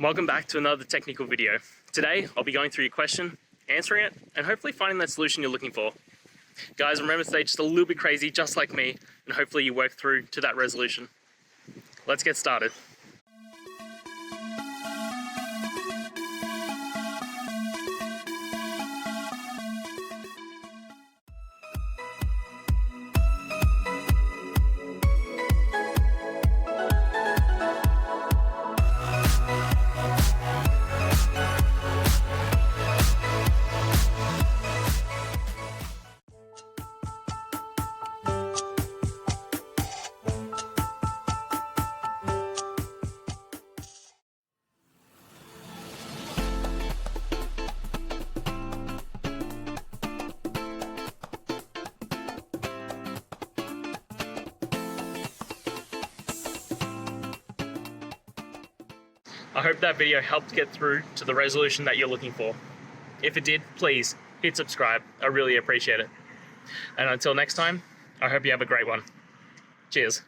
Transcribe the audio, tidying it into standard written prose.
Welcome back to another technical video. Today, I'll be going through your question, answering it, and hopefully finding that solution you're looking for. Guys, remember to stay just a little bit crazy, just like me, and hopefully you work through to that resolution. Let's get started. I hope that video helped get through to the resolution that you're looking for. If it did, please hit subscribe. I really appreciate it. And until next time, I hope you have a great one. Cheers.